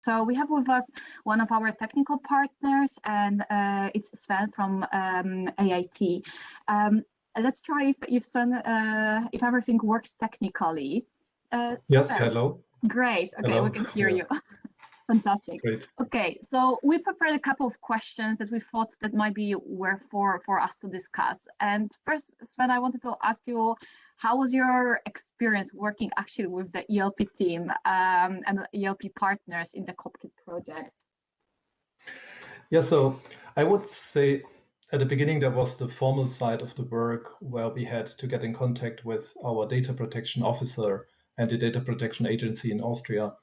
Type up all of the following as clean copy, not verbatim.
So we have with us one of our technical partners, and it's Sven from AIT. Let's try if Sven, if everything works technically. Yes, Sven. hello. Great. Okay, hello. We can hear you. Fantastic. Great. Okay, so we prepared a couple of questions that we thought that might be worth for us to discuss. And first, Sven, I wanted to ask you, how was your experience working actually with the ELP team and ELP partners in the Copkit project? Yeah, so I would say at the beginning, there was the formal side of the work where we had to get in contact with our data protection officer and the data protection agency in Austria.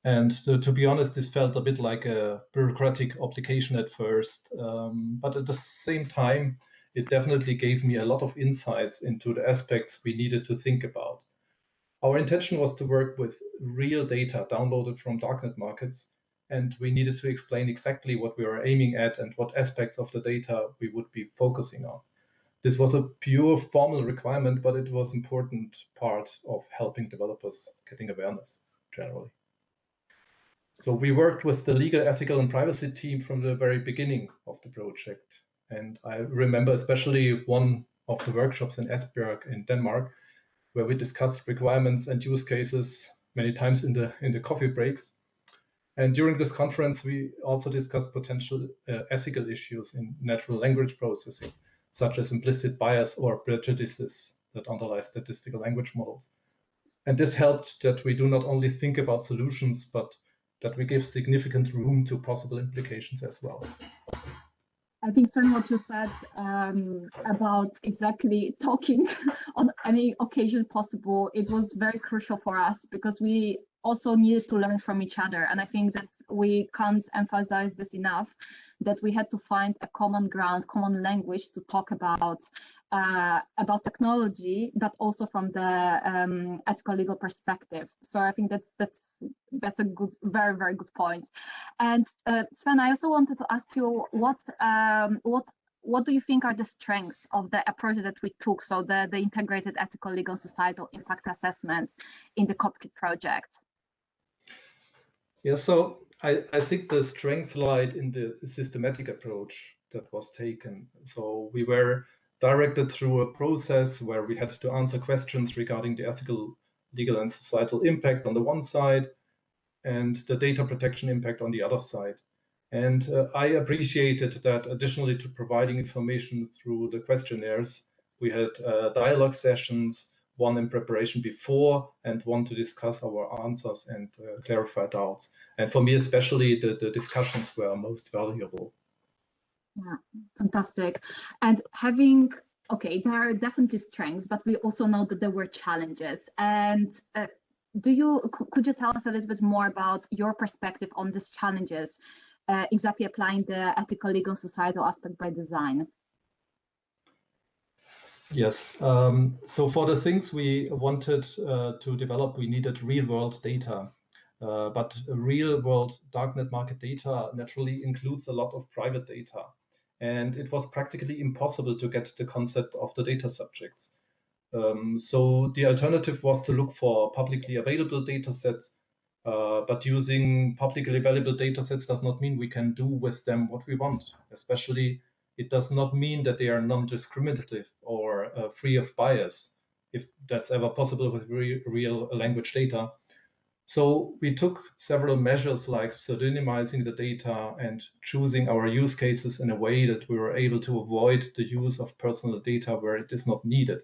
And to be honest, this felt a bit like a bureaucratic obligation at first, but at the same time, it definitely gave me a lot of insights into the aspects we needed to think about. Our intention was to work with real data downloaded from darknet markets, and we needed to explain exactly what we were aiming at and what aspects of the data we would be focusing on. This was a pure formal requirement, but it was an important part of helping developers getting awareness generally. So we worked with the legal, ethical, and privacy team from the very beginning of the project. And I remember especially one of the workshops in Esbjerg in Denmark, where we discussed requirements and use cases many times in the coffee breaks. And during this conference, we also discussed potential ethical issues in natural language processing, such as implicit bias or prejudices that underlie statistical language models. And this helped that we do not only think about solutions, but that we give significant room to possible implications as well. I think, Sven, what you said about exactly talking on any occasion possible, it was very crucial for us because we also needed to learn from each other. And I think that we can't emphasize this enough, that we had to find a common ground, common language to talk about technology, but also from the ethical legal perspective. So I think that's a good, very, very good point. And Sven, I also wanted to ask you what do you think are the strengths of the approach that we took, so the integrated ethical legal societal impact assessment in the Copkit project? Yeah, so I think the strength lied in the systematic approach that was taken. So we were directed through a process where we had to answer questions regarding the ethical, legal, and societal impact on the one side and the data protection impact on the other side. And I appreciated that additionally to providing information through the questionnaires, we had dialogue sessions, one in preparation before and one to discuss our answers and clarify doubts. And for me, especially, the discussions were most valuable. Yeah, fantastic. And okay, there are definitely strengths, but we also know that there were challenges. And could you tell us a little bit more about your perspective on these challenges, exactly applying the ethical, legal, societal aspect by design? Yes. So for the things we wanted to develop, we needed real-world data. But real-world darknet market data naturally includes a lot of private data. And it was practically impossible to get the concept of the data subjects. So the alternative was to look for publicly available data sets, but using publicly available data sets does not mean we can do with them what we want. Especially, it does not mean that they are non-discriminative or free of bias, if that's ever possible with real language data. So we took several measures like pseudonymizing the data and choosing our use cases in a way that we were able to avoid the use of personal data where it is not needed.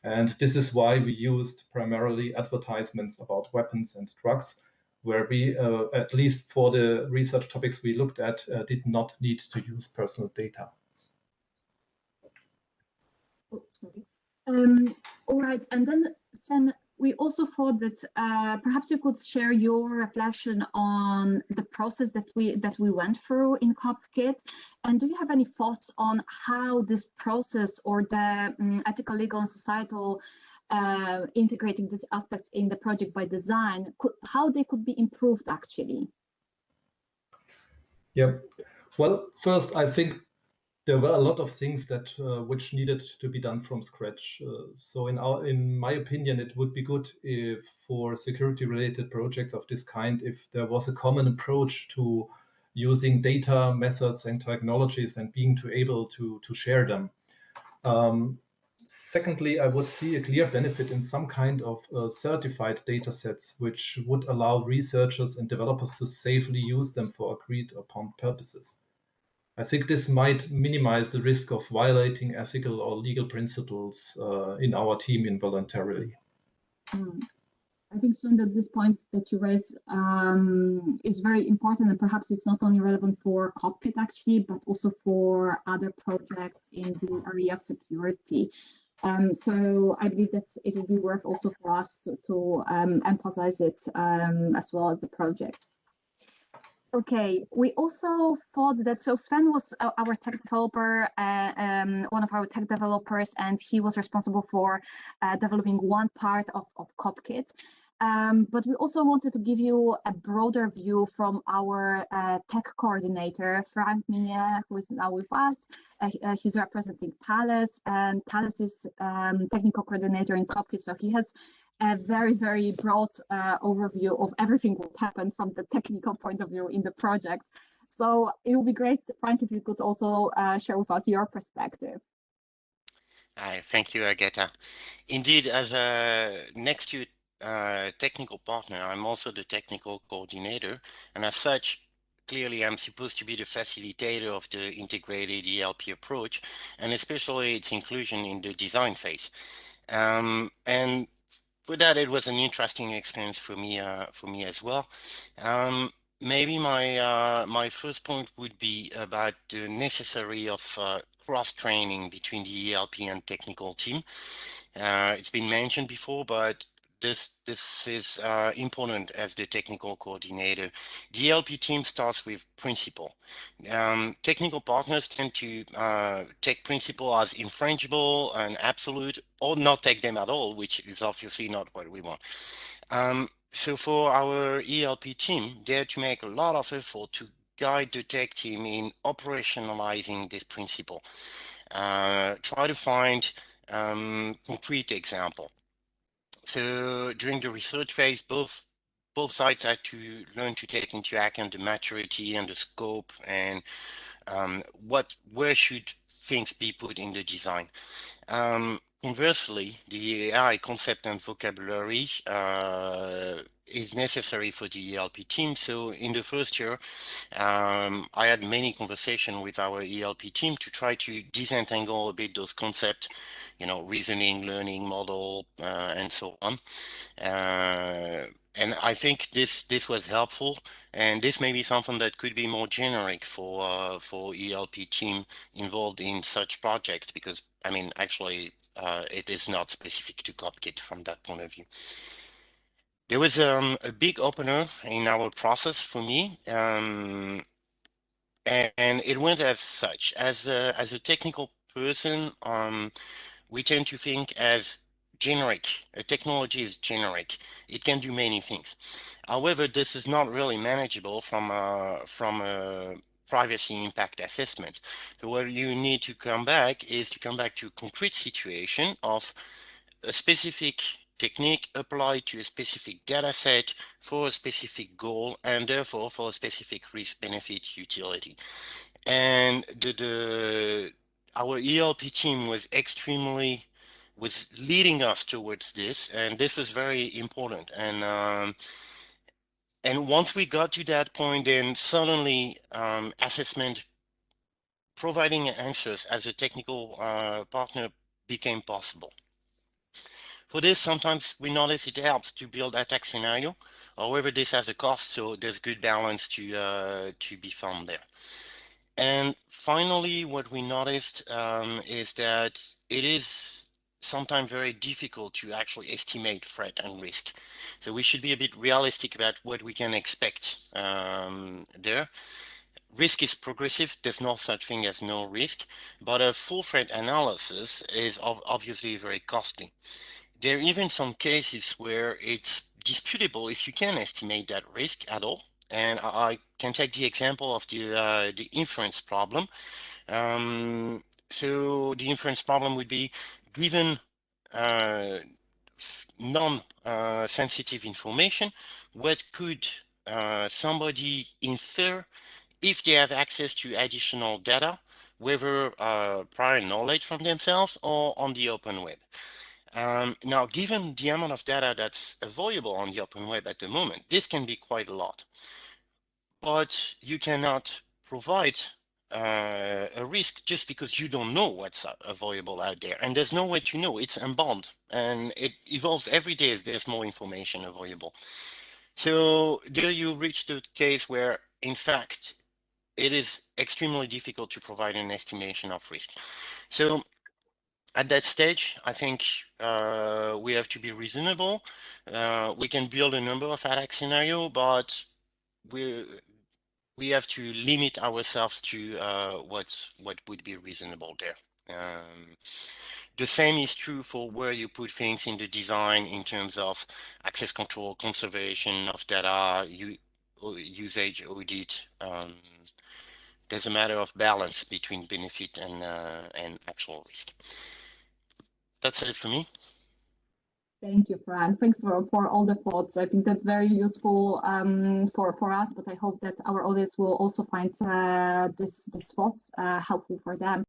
And this is why we used primarily advertisements about weapons and drugs, where we, at least for the research topics we looked at, did not need to use personal data. Oh, sorry. All right, and then Sven, we also thought that perhaps you could share your reflection on the process that we went through in Copkit, and do you have any thoughts on how this process or the ethical, legal, and societal integrating these aspects in the project by design, how they could be improved actually? Yeah, well, first I think there were a lot of things that which needed to be done from scratch. So in my opinion, it would be good if for security-related projects of this kind, if there was a common approach to using data methods and technologies and being able to share them. Secondly, I would see a clear benefit in some kind of certified data sets, which would allow researchers and developers to safely use them for agreed upon purposes. I think this might minimize the risk of violating ethical or legal principles in our team involuntarily. I think, Sven, that this point that you raise is very important, and perhaps it's not only relevant for Copkit actually, but also for other projects in the area of security. So I believe that it will be worth also for us to emphasize it as well as the project. Okay, we also thought that, so Sven was our tech developer, one of our tech developers, and he was responsible for developing one part of Copkit. But we also wanted to give you a broader view from our tech coordinator, Frank Minier, who is now with us. He's representing Thales, and Thales is technical coordinator in Copkit, so he has a very, very broad overview of everything that happened from the technical point of view in the project. So it would be great, Frank, if you could also share with us your perspective. Thank you, Agatha. Indeed, as a next to technical partner, I'm also the technical coordinator, and as such, clearly I'm supposed to be the facilitator of the integrated ELP approach, and especially its inclusion in the design phase. And for that, it was an interesting experience for me as well. Maybe my first point would be about the necessary of cross-training between the ELP and technical team. It's been mentioned before, but this is important as the technical coordinator. The ELP team starts with principle. Technical partners tend to take principle as infrangible and absolute, or not take them at all, which is obviously not what we want. So for our ELP team, they're to make a lot of effort to guide the tech team in operationalizing this principle. Try to find concrete example. So during the research phase, both sides had to learn to take into account the maturity and the scope and where should things be put in the design. Conversely, the AI concept and vocabulary is necessary for the ELP team. So in the first year, I had many conversations with our ELP team to try to disentangle a bit those concepts, you know, reasoning, learning model, and so on. And I think this was helpful, and this may be something that could be more generic for ELP team involved in such project, because I mean, actually, it is not specific to Copkit from that point of view. There was a big opener in our process for me, and it went as such. As a technical person, we tend to think as generic. A technology is generic. It can do many things. However, this is not really manageable from a privacy impact assessment. So what you need to come back is to come back to a concrete situation of a specific technique applied to a specific data set for a specific goal, and therefore for a specific risk benefit utility. And our ELP team was leading us towards this, and this was very important. And once we got to that point, then suddenly assessment, providing answers as a technical partner became possible. For this, sometimes we notice it helps to build attack scenario. However, this has a cost, so there's good balance to be found there. And finally, what we noticed is that it is sometimes very difficult to actually estimate threat and risk. So we should be a bit realistic about what we can expect there. Risk is progressive. There's no such thing as no risk, but a full threat analysis is obviously very costly. There are even some cases where it's disputable if you can estimate that risk at all. And I can take the example of the inference problem. So the inference problem would be, given non-sensitive information, what could somebody infer if they have access to additional data, whether prior knowledge from themselves or on the open web? Now, given the amount of data that's available on the open web at the moment, this can be quite a lot. But you cannot provide a risk just because you don't know what's available out there. And there's no way to know. It's unbound and it evolves every day as there's more information available. So there you reach the case where, in fact, it is extremely difficult to provide an estimation of risk. So at that stage, I think we have to be reasonable. We can build a number of attack scenarios, but we have to limit ourselves to what would be reasonable there. The same is true for where you put things in the design in terms of access control, conservation of data, usage audit. There's a matter of balance between benefit and actual risk. That's it for me. Thank you, Frank. Thanks for all the thoughts. I think that's very useful for us, but I hope that our audience will also find this thoughts helpful for them.